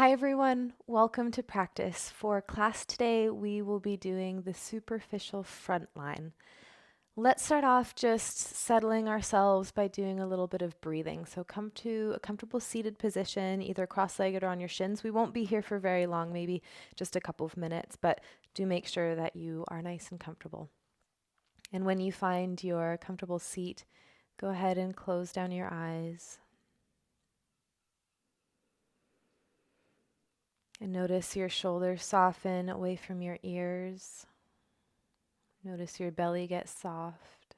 Hi everyone, welcome to practice. For class today, we will be doing the superficial front line. Let's start off just settling ourselves by doing a little bit of breathing. So come to a comfortable seated position, either cross-legged or on your shins. We won't be here for very long, maybe just a couple of minutes, but do make sure that you are nice and comfortable. And when you find your comfortable seat, go ahead and close down your eyes. And notice your shoulders soften away from your ears. Notice your belly get soft.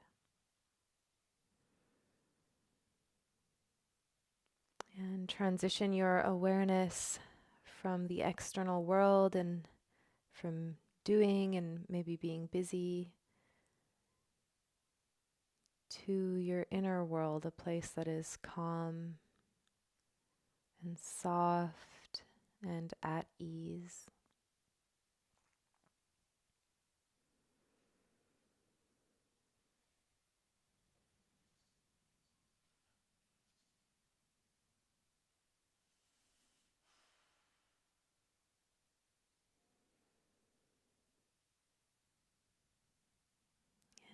And transition your awareness from the external world and from doing and maybe being busy to your inner world, a place that is calm and soft and at ease.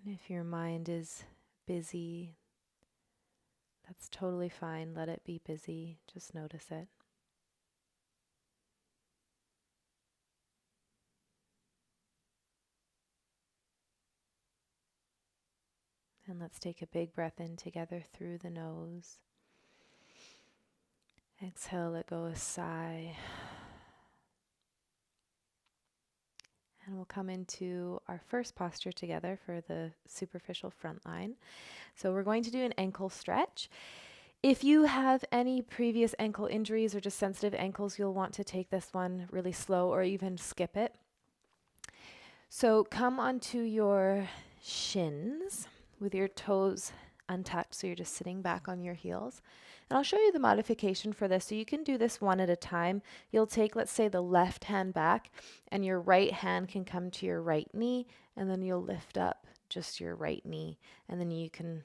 And if your mind is busy, that's totally fine. Let it be busy. Just notice it. And let's take a big breath in together through the nose. Exhale, let go a sigh. And we'll come into our first posture together for the superficial front line. So we're going to do an ankle stretch. If you have any previous ankle injuries or just sensitive ankles, you'll want to take this one really slow or even skip it. So come onto your shins with your toes untucked, so you're just sitting back on your heels. And I'll show you the modification for this. So you can do this one at a time. You'll take, let's say, the left hand back, and your right hand can come to your right knee, and then you'll lift up just your right knee, and then you can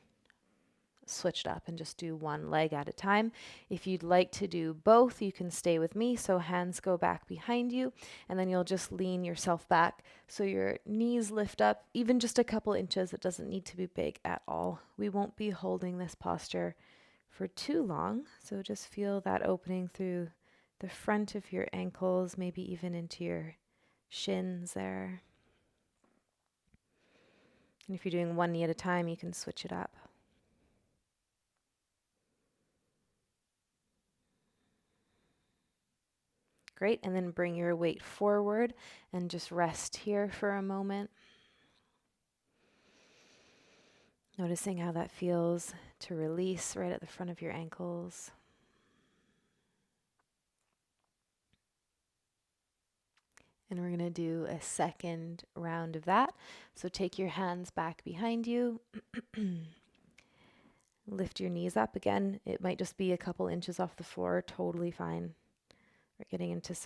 switch it up and just do one leg at a time. If you'd like to do both, you can stay with me. So hands go back behind you, and then you'll just lean yourself back so your knees lift up even just a couple inches. It doesn't need to be big at all. We won't be holding this posture for too long, so just feel that opening through the front of your ankles, maybe even into your shins there. And if you're doing one knee at a time, you can switch it up. Great, and then bring your weight forward and just rest here for a moment. Noticing how that feels to release right at the front of your ankles. And we're going to do a second round of that. So take your hands back behind you. Lift your knees up again. It might just be a couple inches off the floor, totally fine. We're getting into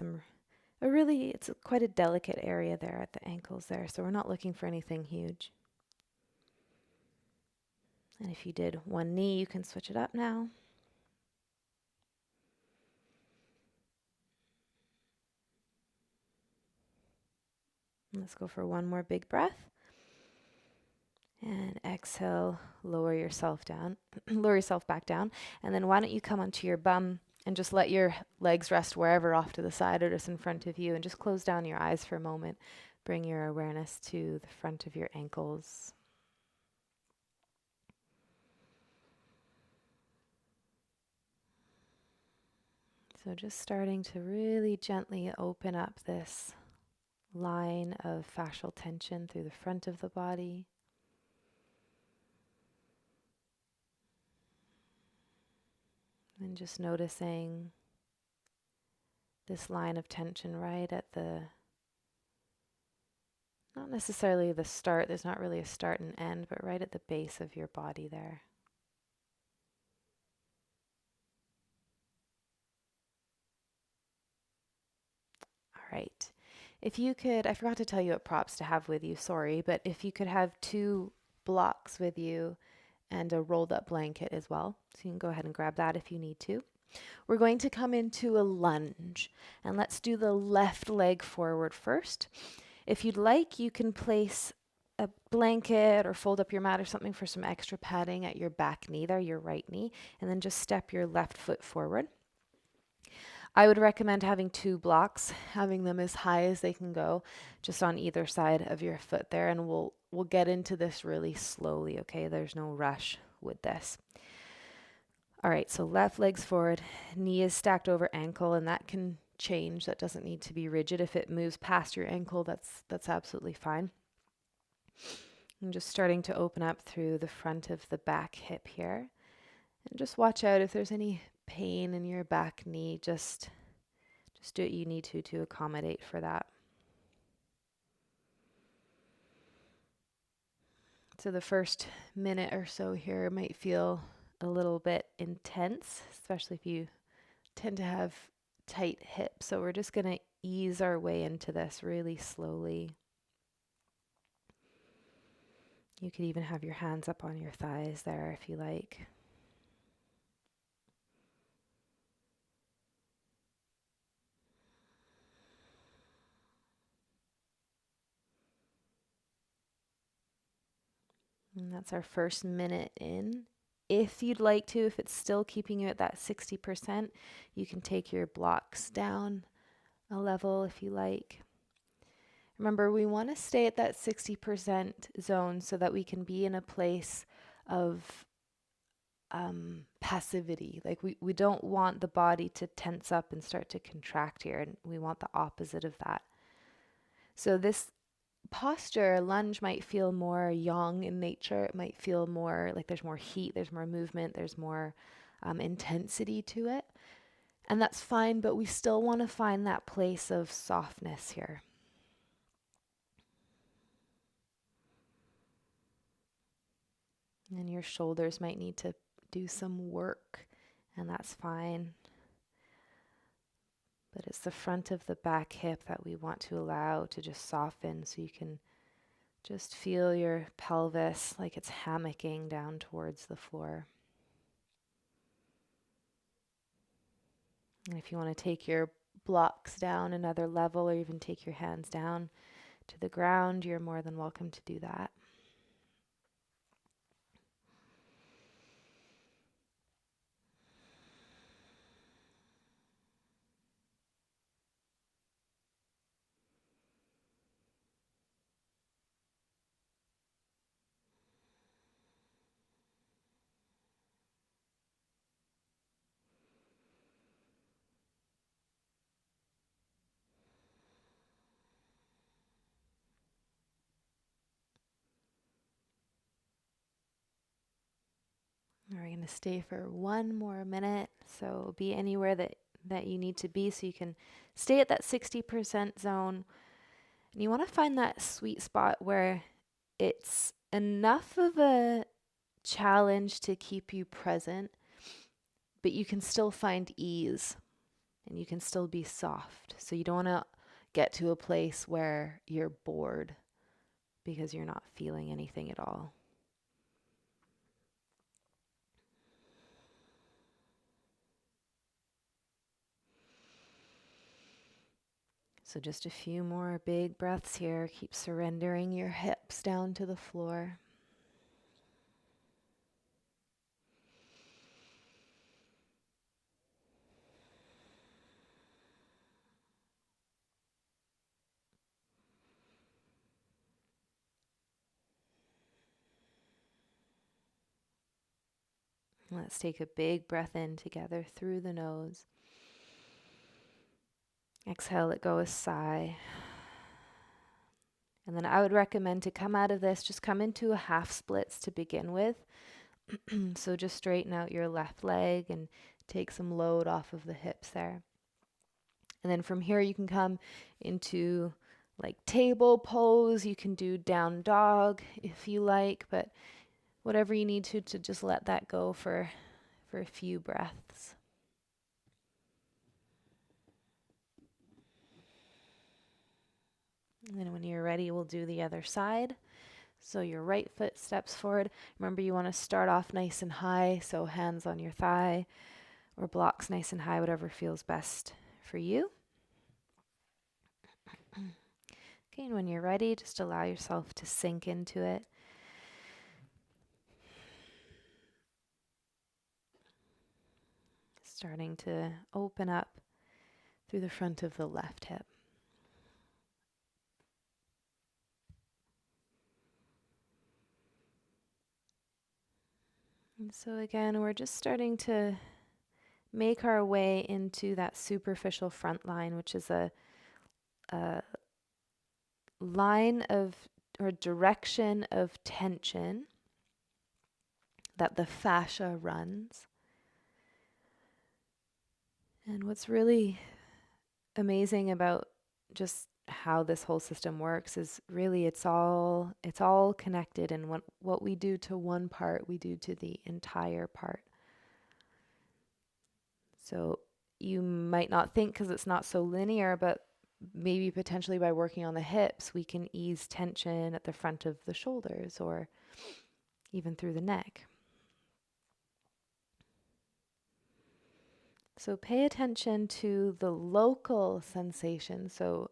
it's quite a delicate area there at the ankles there, so we're not looking for anything huge. And if you did one knee, you can switch it up now. Let's go for one more big breath. And exhale, lower yourself down, lower yourself back down. And then why don't you come onto your bum and just let your legs rest wherever off to the side or just in front of you, and just close down your eyes for a moment. Bring your awareness to the front of your ankles. So just starting to really gently open up this line of fascial tension through the front of the body. And just noticing this line of tension right at not necessarily the start, there's not really a start and end, but right at the base of your body there. All right. If you could, I forgot to tell you what props to have with you, sorry, but if you could have 2 blocks with you and a rolled up blanket as well. So you can go ahead and grab that if you need to. We're going to come into a lunge, and let's do the left leg forward first. If you'd like, you can place a blanket or fold up your mat or something for some extra padding at your back knee there, your right knee, and then just step your left foot forward. I would recommend having 2 blocks, having them as high as they can go, just on either side of your foot there, and we'll get into this really slowly, okay? There's no rush with this. All right, so left leg's forward, knee is stacked over ankle, and that can change. That doesn't need to be rigid. If it moves past your ankle, that's absolutely fine. I'm just starting to open up through the front of the back hip here. And just watch out if there's any pain in your back knee. Just do what you need to accommodate for that. So the first minute or so here might feel a little bit intense, especially if you tend to have tight hips. So we're just going to ease our way into this really slowly. You could even have your hands up on your thighs there if you like. And that's our first minute in. If you'd like to, if it's still keeping you at that 60%, you can take your blocks down a level if you like. Remember, we want to stay at that 60% zone so that we can be in a place of passivity. Like we don't want the body to tense up and start to contract here, and we want the opposite of that. So this posture, lunge, might feel more yang in nature. It might feel more like there's more heat, there's more movement, there's more intensity to it. And that's fine, but we still want to find that place of softness here. And your shoulders might need to do some work, and that's fine. But it's the front of the back hip that we want to allow to just soften, so you can just feel your pelvis like it's hammocking down towards the floor. And if you want to take your blocks down another level, or even take your hands down to the ground, you're more than welcome to do that. We're going to stay for 1 more minute. So be anywhere that you need to be so you can stay at that 60% zone. And you want to find that sweet spot where it's enough of a challenge to keep you present, but you can still find ease and you can still be soft. So you don't want to get to a place where you're bored because you're not feeling anything at all. So just a few more big breaths here. Keep surrendering your hips down to the floor. Let's take a big breath in together through the nose. Exhale, let go a sigh. And then I would recommend to come out of this, just come into a half splits to begin with. So just straighten out your left leg and take some load off of the hips there. And then from here you can come into like table pose. You can do down dog if you like, but whatever you need to just let that go for a few breaths. And then when you're ready, we'll do the other side. So your right foot steps forward. Remember, you want to start off nice and high, so hands on your thigh or blocks nice and high, whatever feels best for you. Okay, and when you're ready, just allow yourself to sink into it. Starting to open up through the front of the left hip. And so again, we're just starting to make our way into that superficial front line, which is a line of or direction of tension that the fascia runs. And what's really amazing about just how this whole system works is really it's all connected, and what we do to one part, we do to the entire part. So you might not think, because it's not so linear, but maybe potentially by working on the hips, we can ease tension at the front of the shoulders or even through the neck. So pay attention to the local sensation. So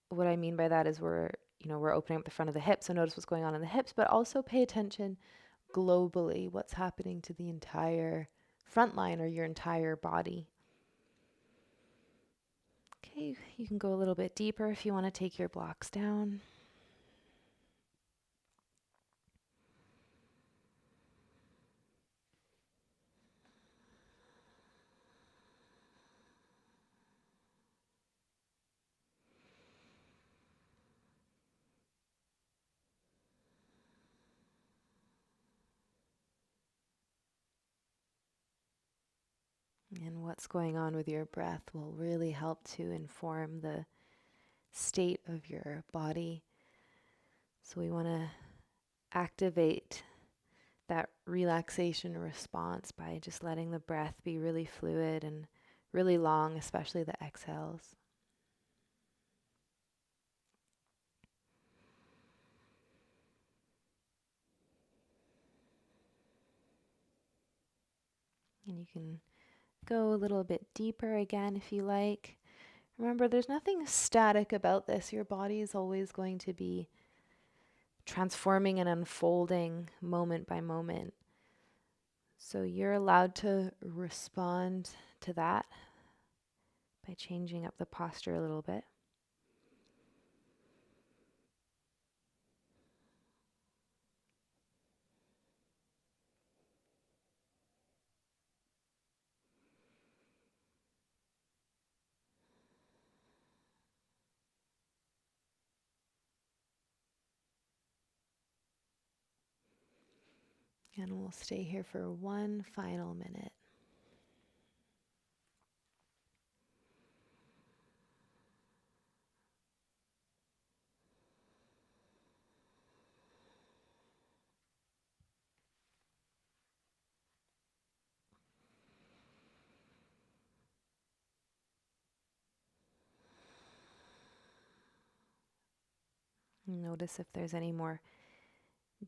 what I mean by that is we're opening up the front of the hips, so notice what's going on in the hips, but also pay attention globally, what's happening to the entire front line or your entire body. Okay, you can go a little bit deeper if you want to take your blocks down. And what's going on with your breath will really help to inform the state of your body. So we want to activate that relaxation response by just letting the breath be really fluid and really long, especially the exhales. And you can go a little bit deeper again if you like. Remember, there's nothing static about this. Your body is always going to be transforming and unfolding moment by moment. So you're allowed to respond to that by changing up the posture a little bit. And we'll stay here for one final minute. Notice if there's any more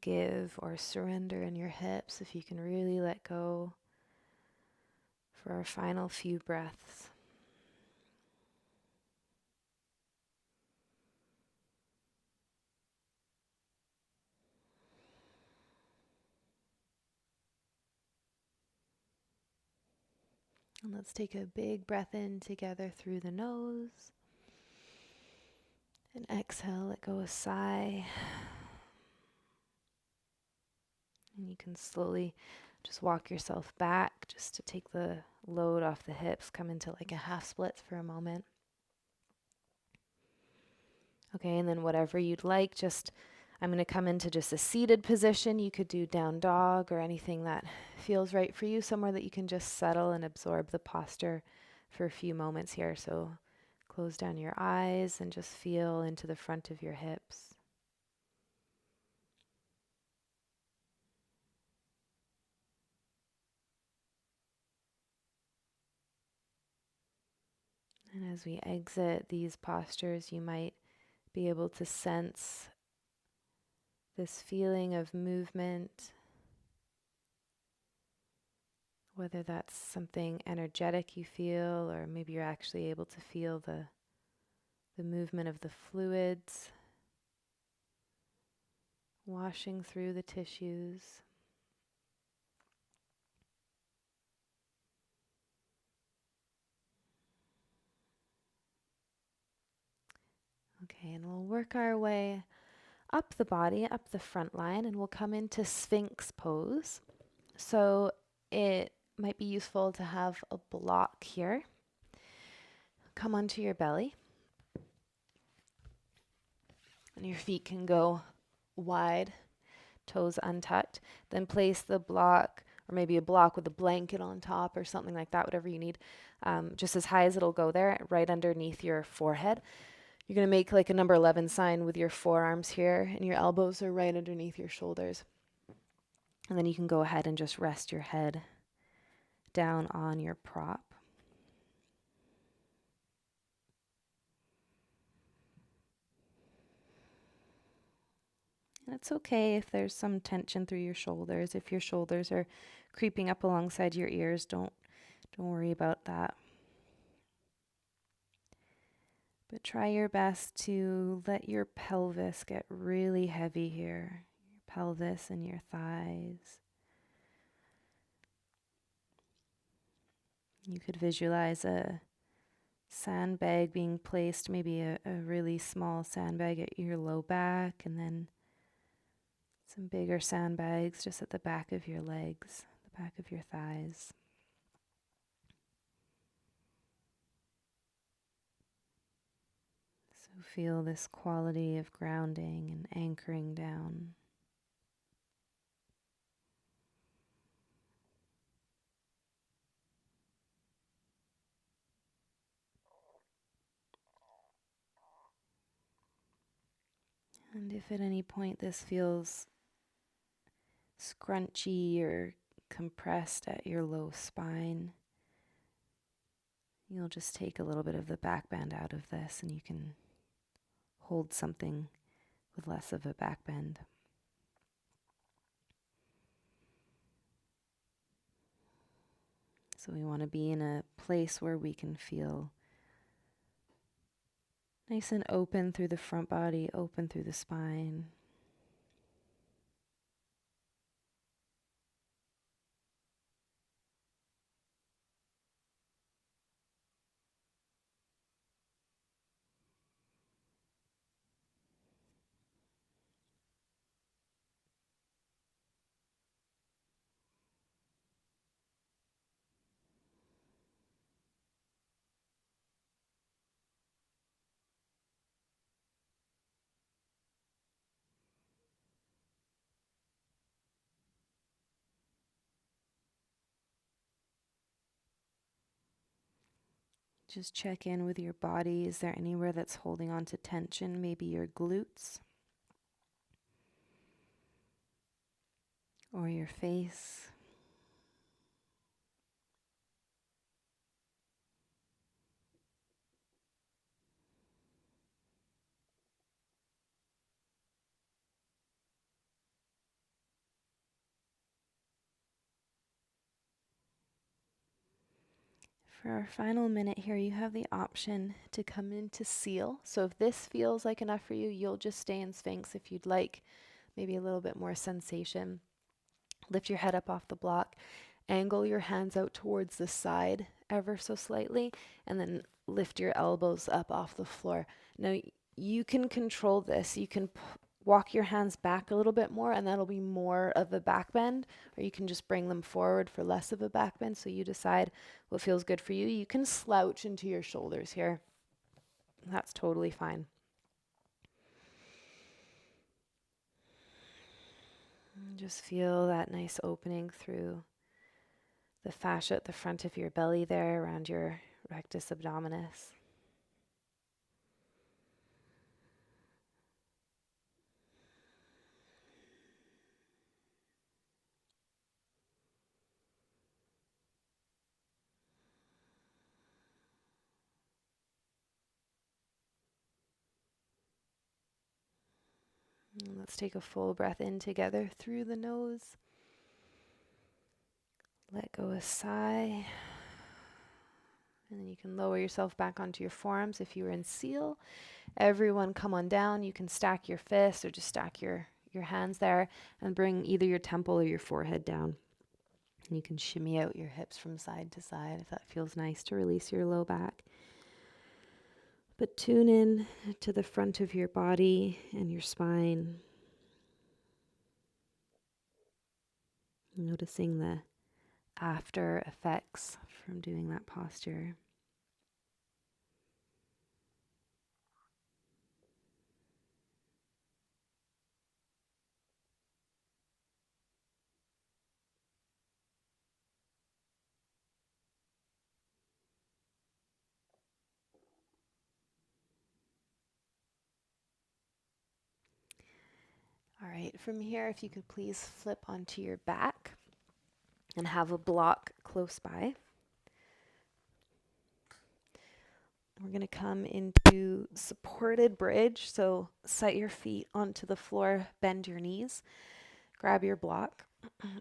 give or surrender in your hips, if you can really let go for our final few breaths. And let's take a big breath in together through the nose. And exhale, let go a sigh. And you can slowly just walk yourself back just to take the load off the hips. Come into like a half splits for a moment. Okay, and then whatever you'd like, I'm going to come into just a seated position. You could do down dog or anything that feels right for you, somewhere that you can just settle and absorb the posture for a few moments here. So close down your eyes and just feel into the front of your hips. And as we exit these postures, you might be able to sense this feeling of movement whether that's something energetic you feel, or maybe you're actually able to feel the movement of the fluids washing through the tissues. Okay, and we'll work our way up the body, up the front line, and we'll come into Sphinx pose. So it might be useful to have a block here. Come onto your belly, and your feet can go wide, toes untucked. Then place the block, or maybe a block with a blanket on top or something like that, whatever you need, just as high as it'll go there, right underneath your forehead. You're going to make like a number 11 sign with your forearms here, and your elbows are right underneath your shoulders. And then you can go ahead and just rest your head down on your prop. And it's okay if there's some tension through your shoulders. If your shoulders are creeping up alongside your ears, don't worry about that. But try your best to let your pelvis get really heavy here. Your pelvis and your thighs. You could visualize a sandbag being placed, maybe a really small sandbag at your low back, and then some bigger sandbags just at the back of your legs, the back of your thighs. So feel this quality of grounding and anchoring down. And if at any point this feels scrunchy or compressed at your low spine, you'll just take a little bit of the back bend out of this, and you can hold something with less of a back bend. So we want to be in a place where we can feel nice and open through the front body, open through the spine. Just check in with your body. Is there anywhere that's holding on to tension? Maybe your glutes or your face. For our final minute here, you have the option to come into seal. So if this feels like enough for you, you'll just stay in Sphinx. If you'd like maybe a little bit more sensation, lift your head up off the block, angle your hands out towards the side ever so slightly, and then lift your elbows up off the floor. Now, you can control this. You can walk your hands back a little bit more, and that'll be more of a back bend, or you can just bring them forward for less of a back bend. So you decide what feels good for you. You can slouch into your shoulders here. That's totally fine. And just feel that nice opening through the fascia at the front of your belly there, around your rectus abdominis. And let's take a full breath in together through the nose. Let go a sigh. And then you can lower yourself back onto your forearms if you were in seal. Everyone come on down. You can stack your fists or just stack your hands there and bring either your temple or your forehead down. And you can shimmy out your hips from side to side if that feels nice to release your low back. But tune in to the front of your body and your spine. Noticing the after effects from doing that posture. All right, from here, if you could please flip onto your back and have a block close by. We're going to come into supported bridge, so set your feet onto the floor, bend your knees, grab your block.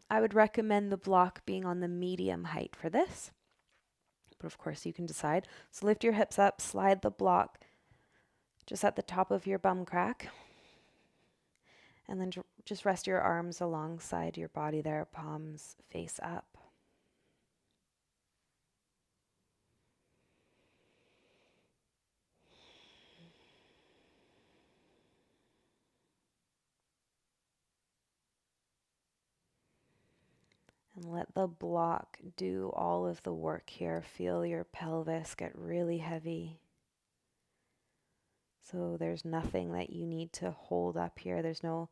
I would recommend the block being on the medium height for this, but of course you can decide. So lift your hips up, slide the block just at the top of your bum crack, and then just rest your arms alongside your body there, palms face up. And let the block do all of the work here. Feel your pelvis get really heavy. So there's nothing that you need to hold up here. There's no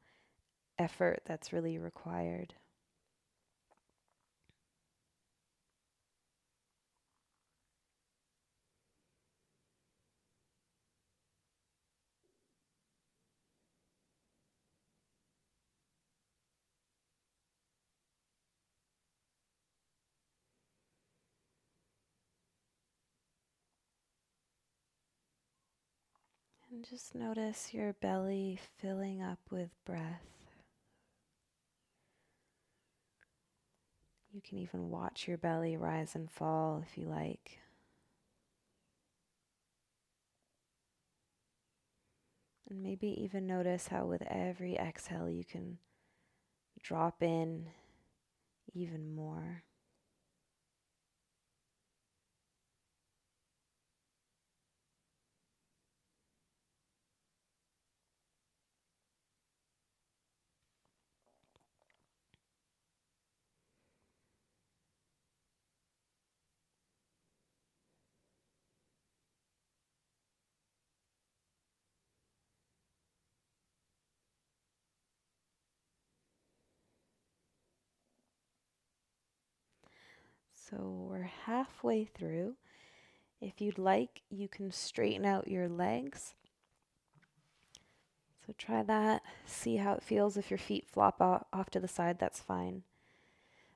effort that's really required. And just notice your belly filling up with breath. You can even watch your belly rise and fall if you like. And maybe even notice how with every exhale you can drop in even more. So we're halfway through. If you'd like, you can straighten out your legs. So try that. See how it feels. If your feet flop off to the side, that's fine.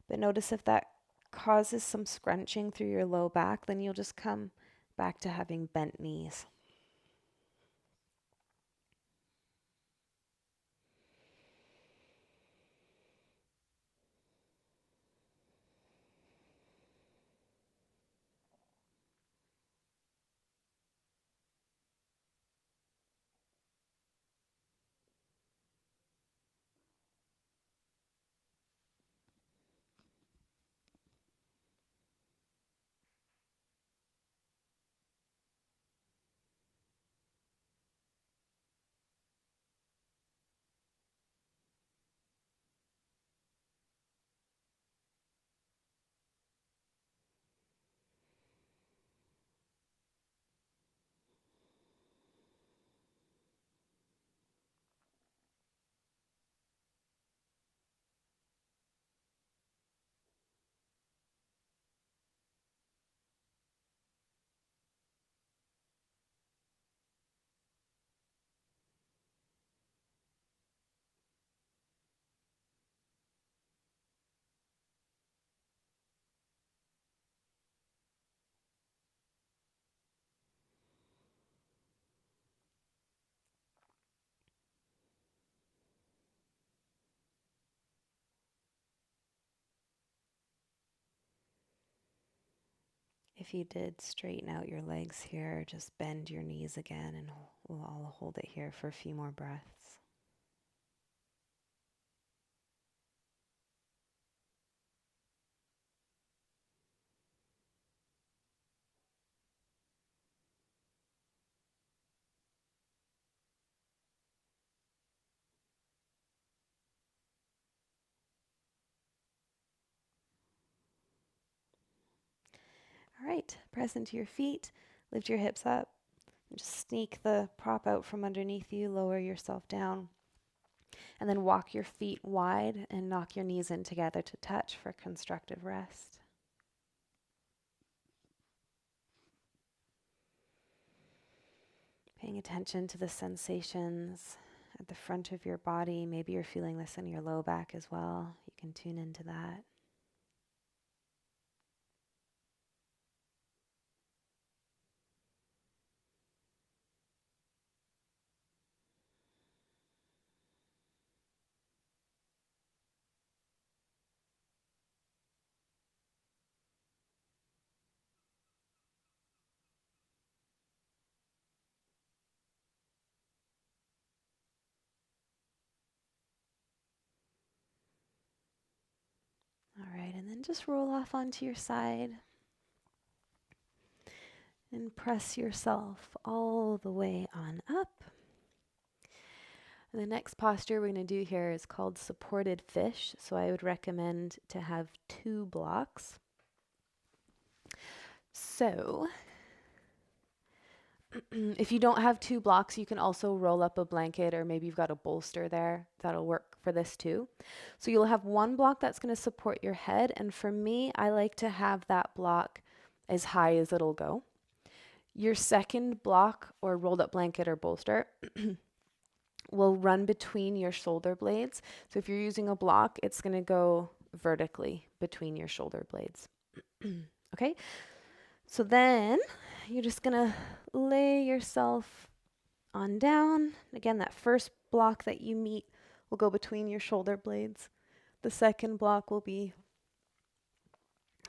But notice if that causes some scrunching through your low back, then you'll just come back to having bent knees. if you did straighten out your legs here, just bend your knees again and I'll hold it here for a few more breaths. All right, press into your feet, lift your hips up, and just sneak the prop out from underneath you, lower yourself down, and then walk your feet wide and knock your knees in together to touch for constructive rest. Paying attention to the sensations at the front of your body. Maybe you're feeling this in your low back as well. You can tune into that. All right, and then just roll off onto your side and press yourself all the way on up. And the next posture we're going to do here is called supported fish. So I would recommend to have 2 blocks. So if you don't have 2 blocks, you can also roll up a blanket, or maybe you've got a bolster there. That'll work for this too. So you'll have 1 block that's going to support your head. And for me, I like to have that block as high as it'll go. Your second block or rolled up blanket or bolster will run between your shoulder blades. So if you're using a block, it's going to go vertically between your shoulder blades. Okay? So then you're just going to lay yourself on down. Again, that first block that you meet will go between your shoulder blades. The second block will be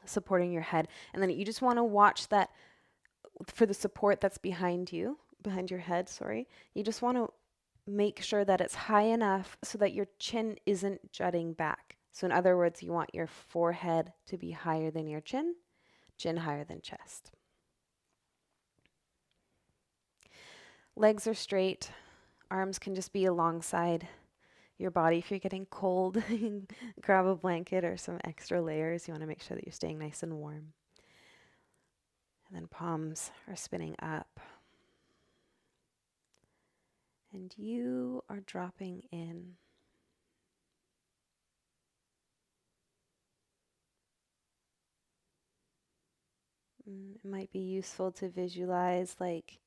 supporting your head. And then you just want to watch that for the support that's behind you, behind your head, sorry. You just want to make sure that it's high enough so that your chin isn't jutting back. So in other words, you want your forehead to be higher than your chin, chin higher than chest. Legs are straight. Arms can just be alongside your body. If you're getting cold, grab a blanket or some extra layers. You want to make sure that you're staying nice and warm. And then palms are spinning up. And you are dropping in. It might be useful to visualize like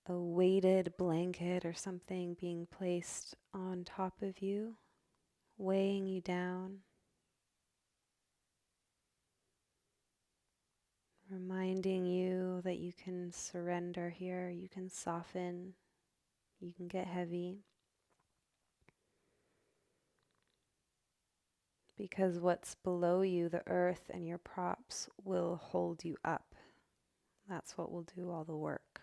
a weighted blanket or something being placed on top of you, weighing you down, reminding you that you can surrender here, you can soften, you can get heavy. Because what's below you, the earth and your props, will hold you up. That's what will do all the work.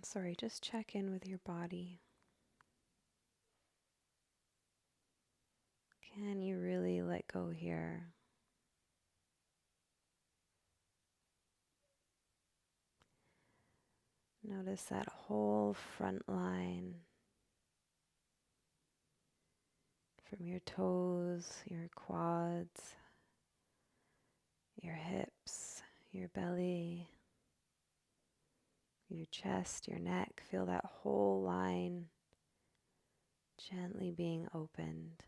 Sorry, just check in with your body. Can you really let go here? Notice that whole front line from your toes, your quads, your hips, your belly, your chest, your neck. Feel that whole line gently being opened.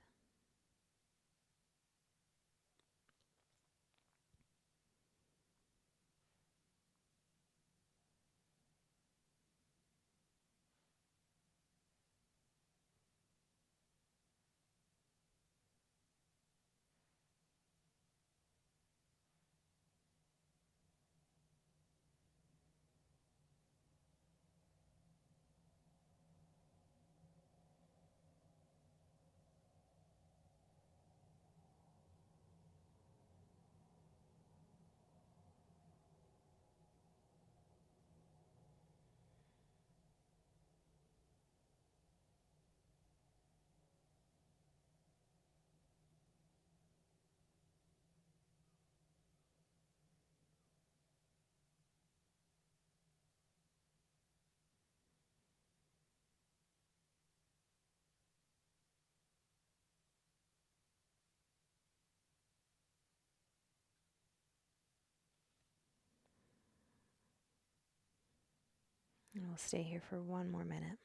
And we'll stay here for one more minute.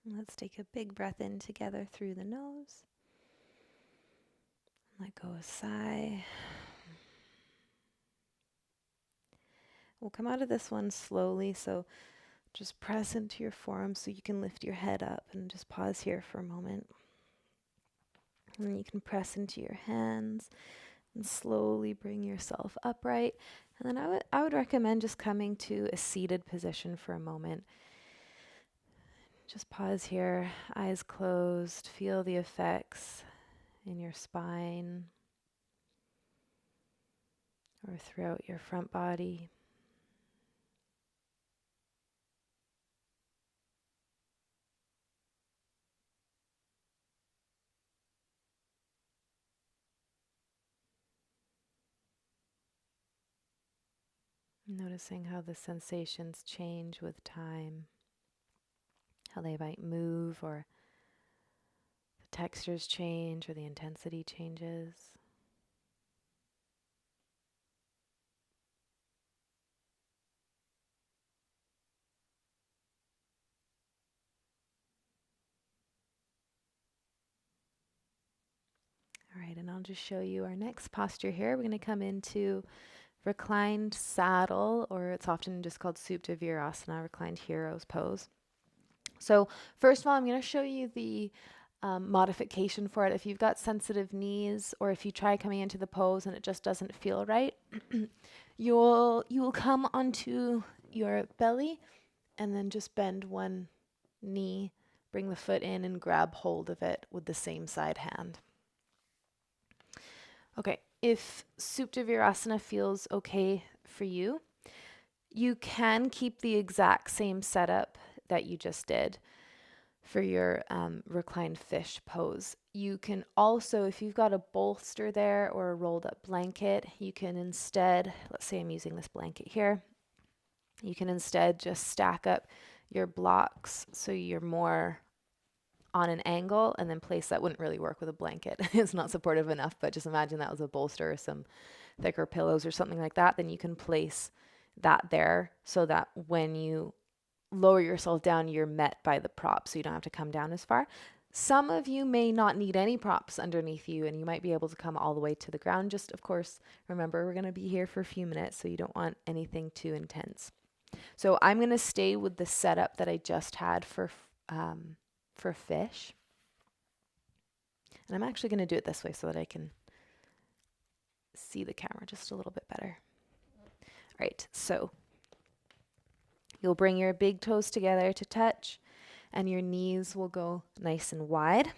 Let's take a big breath in together through the nose. Let go a sigh. We'll come out of this one slowly, so just press into your forearms so you can lift your head up, and just pause here for a moment. And then you can press into your hands and slowly bring yourself upright. And then I would recommend just coming to a seated position for a moment. Just pause here, eyes closed, feel the effects in your spine or throughout your front body. Noticing how the sensations change with time, how they might move, or the textures change, or the intensity changes. All right, and I'll just show you our next posture here. We're going to come into reclined saddle, or it's often just called Supta Virasana, reclined hero's pose. So first of all, I'm going to show you the modification for it. If you've got sensitive knees, or if you try coming into the pose and it just doesn't feel right, you will come onto your belly and then just bend one knee, bring the foot in and grab hold of it with the same side hand. Okay, if Supta Virasana feels okay for you, you can keep the exact same setup that you just did for your reclined fish pose. You can also, if you've got a bolster there or a rolled up blanket, you can instead, let's say I'm using this blanket here, you can instead just stack up your blocks so you're more on an angle, and then place that wouldn't really work with a blanket. It's not supportive enough, but just imagine that was a bolster or some thicker pillows or something like that. Then you can place that there so that when you lower yourself down, you're met by the prop, so you don't have to come down as far. Some of you may not need any props underneath you, and you might be able to come all the way to the ground. Just, of course, remember, we're going to be here for a few minutes, so you don't want anything too intense. So I'm going to stay with the setup that I just had for fish. And I'm actually going to do it this way so that I can see the camera just a little bit better. All right, so you'll bring your big toes together to touch, and your knees will go nice and wide.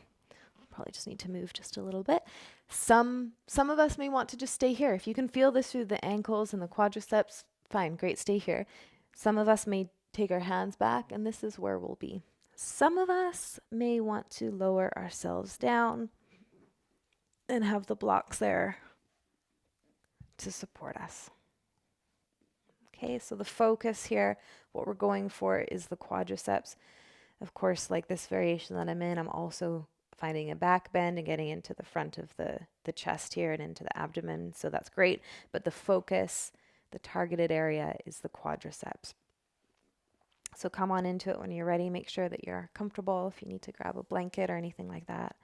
Probably just need to move just a little bit. Some of us may want to just stay here. If you can feel this through the ankles and the quadriceps, fine, great, stay here. Some of us may take our hands back, and this is where we'll be. Some of us may want to lower ourselves down and have the blocks there to support us. Okay, so the focus here, what we're going for is the quadriceps. Of course, like this variation that I'm in, I'm also finding a back bend and getting into the front of the chest here and into the abdomen, so that's great. But the focus, the targeted area is the quadriceps. So come on into it when you're ready. Make sure that you're comfortable if you need to grab a blanket or anything like that.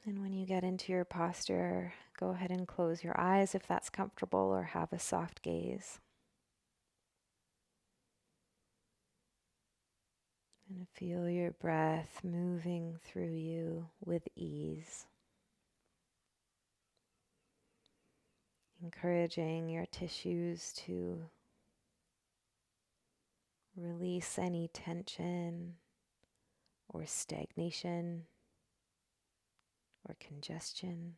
And when you get into your posture, go ahead and close your eyes if that's comfortable, or have a soft gaze. And feel your breath moving through you with ease. Encouraging your tissues to release any tension or stagnation or congestion.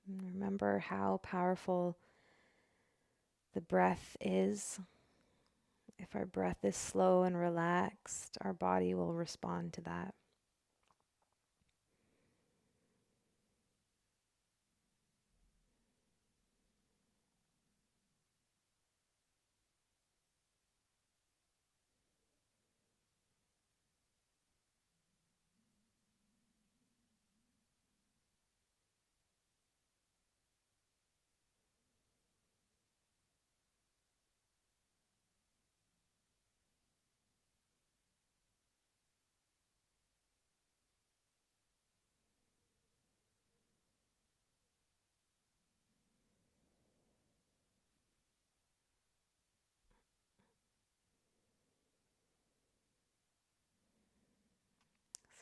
And remember how powerful the breath is. If our breath is slow and relaxed, our body will respond to that.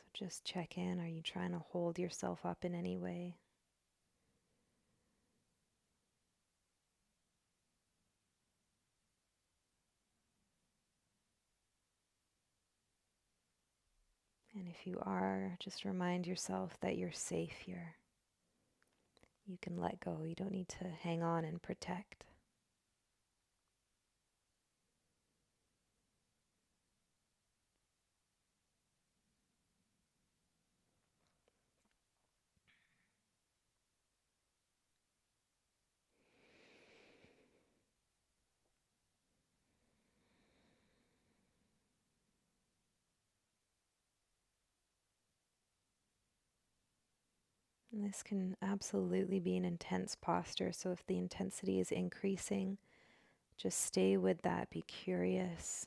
So just check in. Are you trying to hold yourself up in any way? And if you are, just remind yourself that you're safe here. You can let go. You don't need to hang on and protect. And this can absolutely be an intense posture. So if the intensity is increasing, just stay with that. Be curious.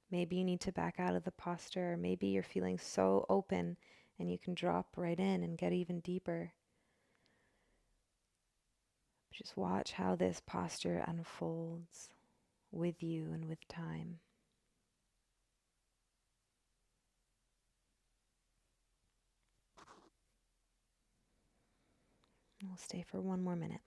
Maybe you need to back out of the posture. Maybe you're feeling so open and you can drop right in and get even deeper. Just watch how this posture unfolds with you and with time. We'll stay for one more minute.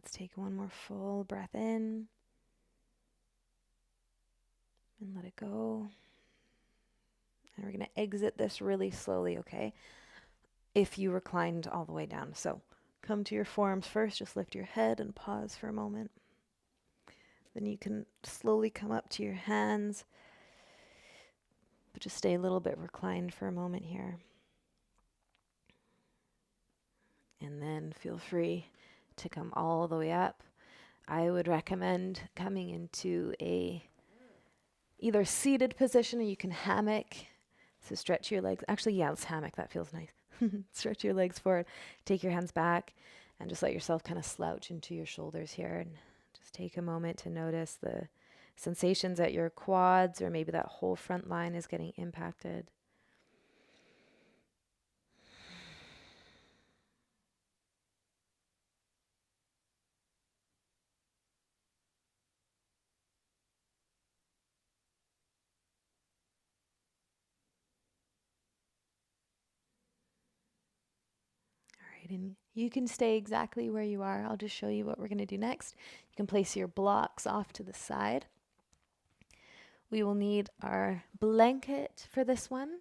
Let's take one more full breath in and let it go. And we're going to exit this really slowly, okay? If you reclined all the way down. So come to your forearms first, just lift your head and pause for a moment. Then you can slowly come up to your hands, but just stay a little bit reclined for a moment here. And then feel free to come all the way up. I would recommend coming into a either seated position or you can hammock. So stretch your legs. Actually, yeah, let's hammock. That feels nice. Stretch your legs forward. Take your hands back and just let yourself kind of slouch into your shoulders here. And just take a moment to notice the sensations at your quads, or maybe that whole front line is getting impacted. All right, and you can stay exactly where you are. I'll just show you what we're going to do next. You can place your blocks off to the side. We will need our blanket for this one.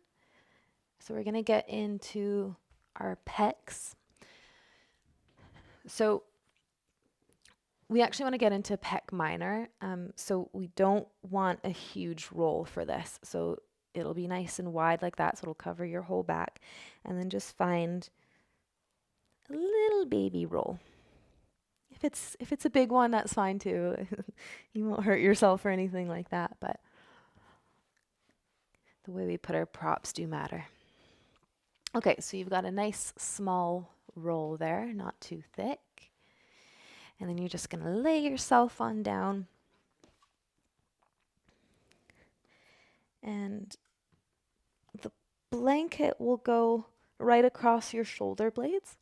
So we're going to get into our pecs. So we actually want to get into pec minor. So we don't want a huge roll for this. So it'll be nice and wide like that. So it'll cover your whole back. And then just find a little baby roll. If it's a big one, that's fine too. You won't hurt yourself or anything like that. But the way we put our props do matter. Okay, so you've got a nice small roll there, not too thick. And then you're just going to lay yourself on down. And the blanket will go right across your shoulder blades.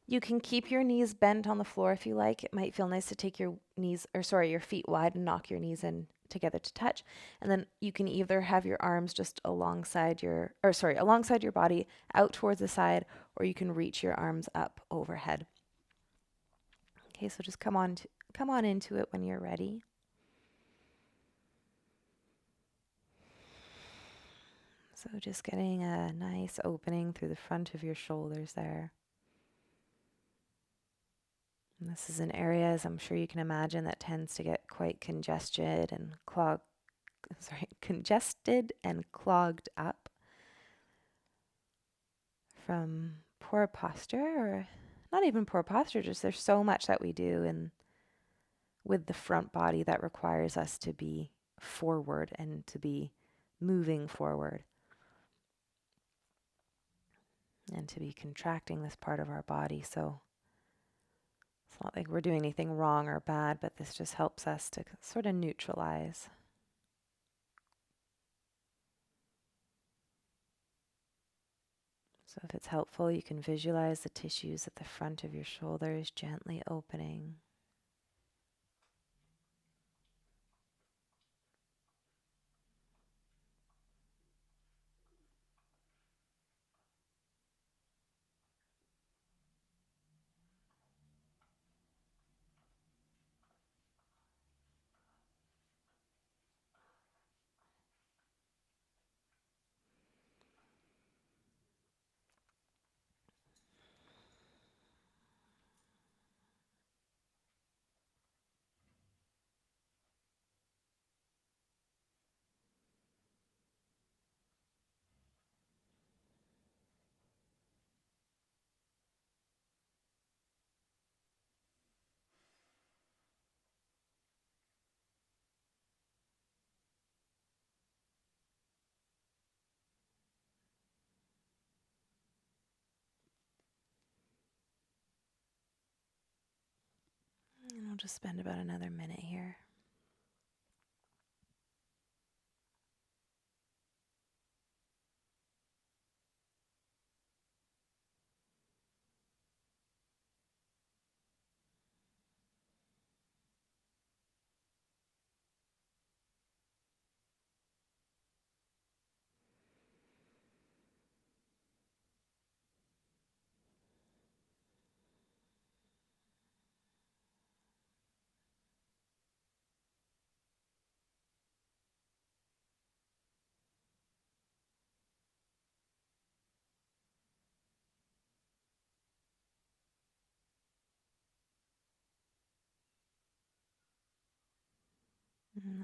You can keep your knees bent on the floor if you like. It might feel nice to take your feet wide and knock your knees in together to touch. And then you can either have your arms just alongside your body out towards the side, or you can reach your arms up overhead. Okay, so just come on into it when you're ready. So just getting a nice opening through the front of your shoulders there. And this is an area, as I'm sure you can imagine, that tends to get quite congested and clogged up from poor posture, or not even poor posture, just there's so much that we do with the front body that requires us to be forward and to be moving forward and to be contracting this part of our body. So it's not like we're doing anything wrong or bad, but this just helps us to sort of neutralize. So if it's helpful, you can visualize the tissues at the front of your shoulders gently opening. And I'll just spend about another minute here.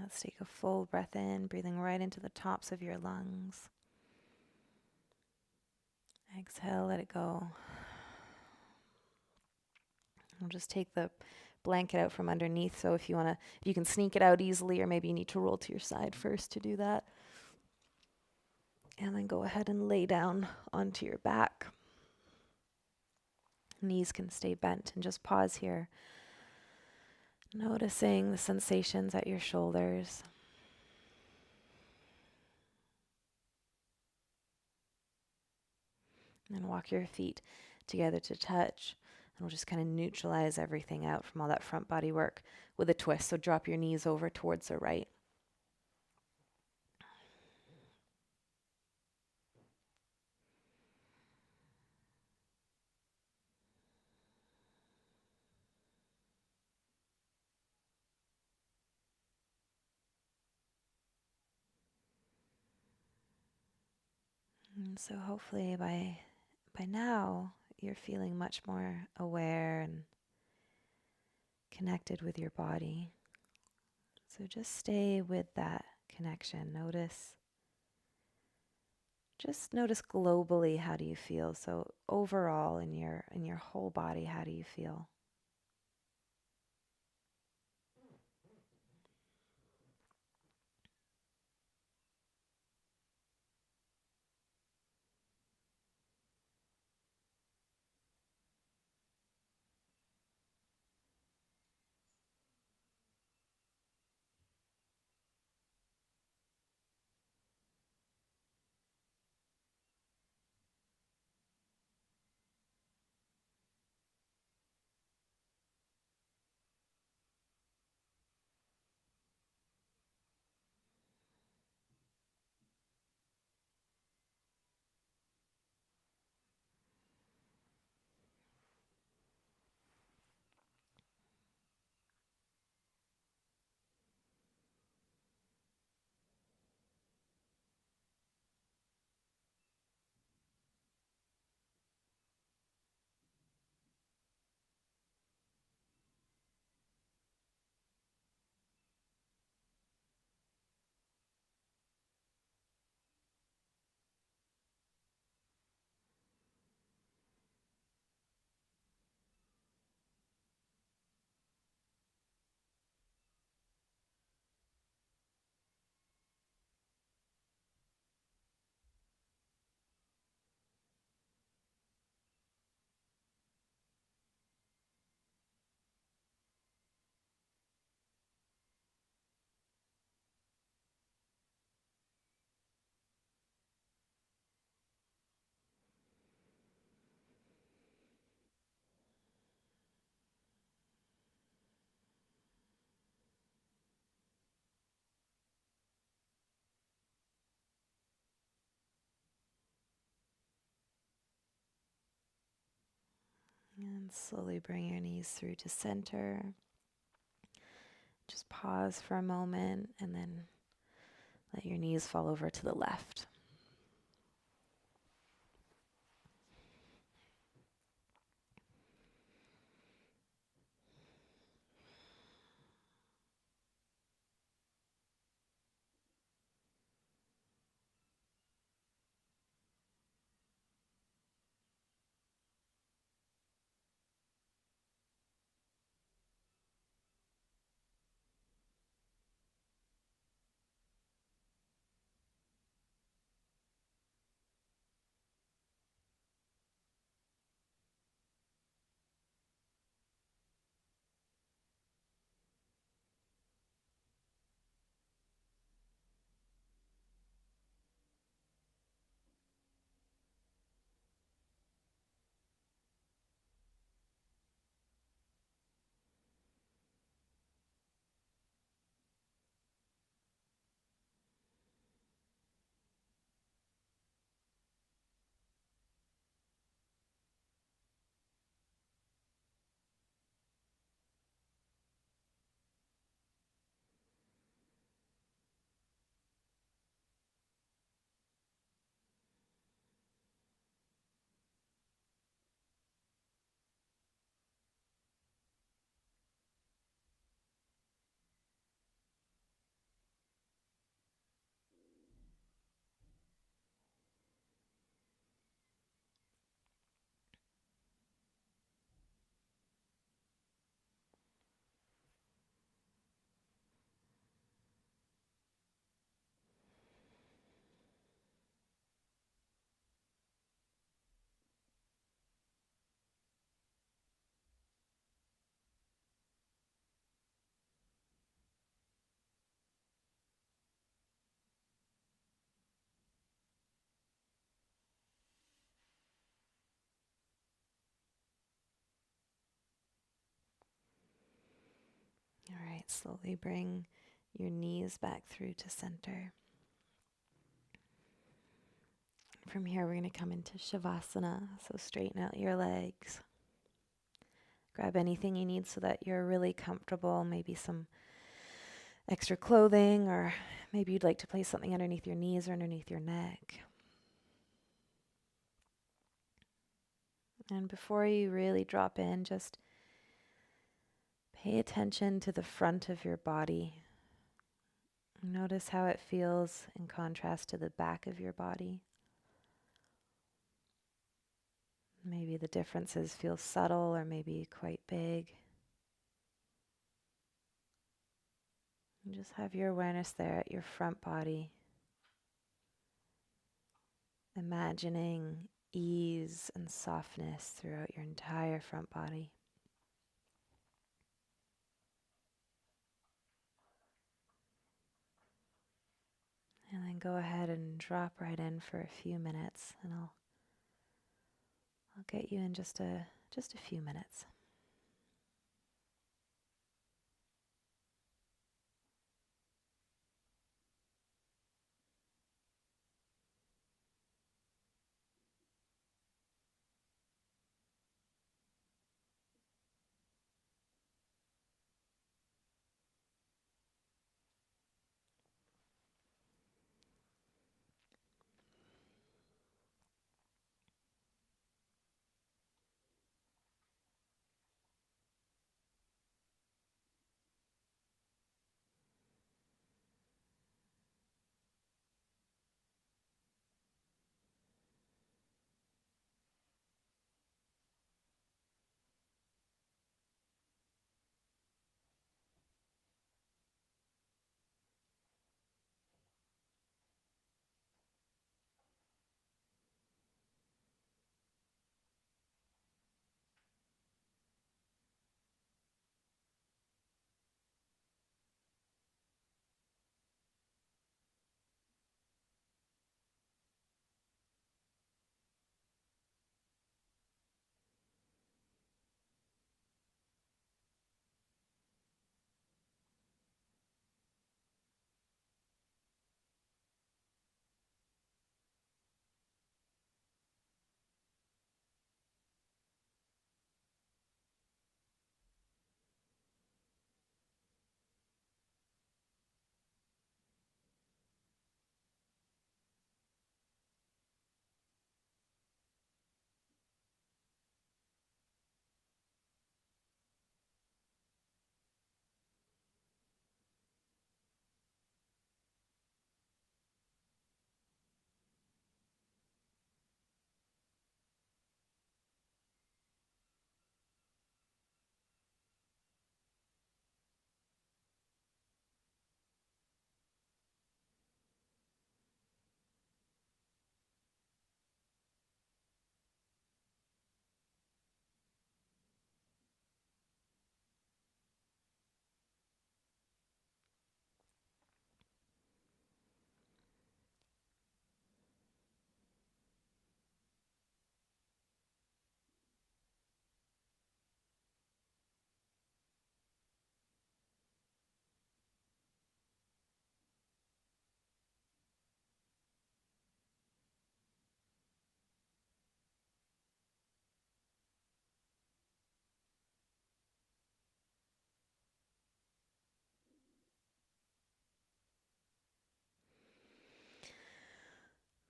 Let's take a full breath in, breathing right into the tops of your lungs. Exhale, let it go. We'll just take the blanket out from underneath. So if you can sneak it out easily, or maybe you need to roll to your side first to do that. And then go ahead and lay down onto your back. Knees can stay bent, and just pause here. Noticing the sensations at your shoulders. And walk your feet together to touch. And we'll just kind of neutralize everything out from all that front body work with a twist. So drop your knees over towards the right. And so hopefully by now you're feeling much more aware and connected with your body. So just stay with that connection. Just notice globally, how do you feel? So overall in your whole body, how do you feel? And slowly bring your knees through to center. Just pause for a moment and then let your knees fall over to the left. All right, slowly bring your knees back through to center. From here, we're going to come into Shavasana, so straighten out your legs. Grab anything you need so that you're really comfortable, maybe some extra clothing, or maybe you'd like to place something underneath your knees or underneath your neck. And before you really drop in, just pay attention to the front of your body. Notice how it feels in contrast to the back of your body. Maybe the differences feel subtle or maybe quite big. And just have your awareness there at your front body, imagining ease and softness throughout your entire front body. And then go ahead and drop right in for a few minutes, and I'll get you in just a few minutes.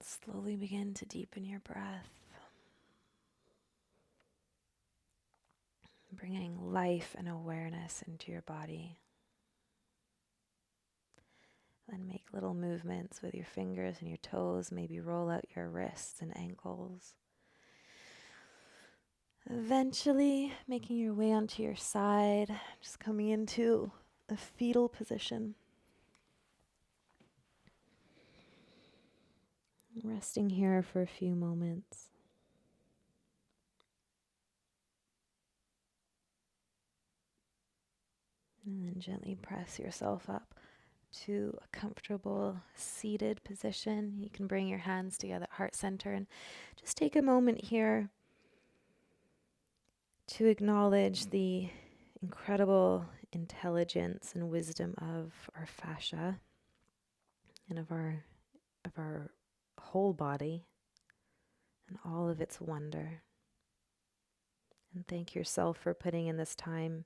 Slowly begin to deepen your breath, bringing life and awareness into your body. Then make little movements with your fingers and your toes. Maybe roll out your wrists and ankles. Eventually making your way onto your side, just coming into a fetal position. Resting here for a few moments. And then gently press yourself up to a comfortable seated position. You can bring your hands together at heart center and just take a moment here to acknowledge the incredible intelligence and wisdom of our fascia and of our whole body and all of its wonder. And thank yourself for putting in this time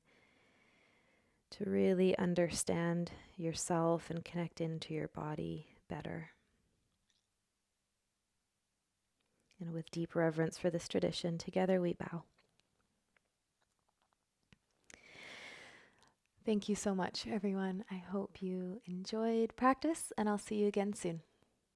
to really understand yourself and connect into your body better. And with deep reverence for this tradition, together we bow. Thank you so much, everyone. I hope you enjoyed practice, and I'll see you again soon.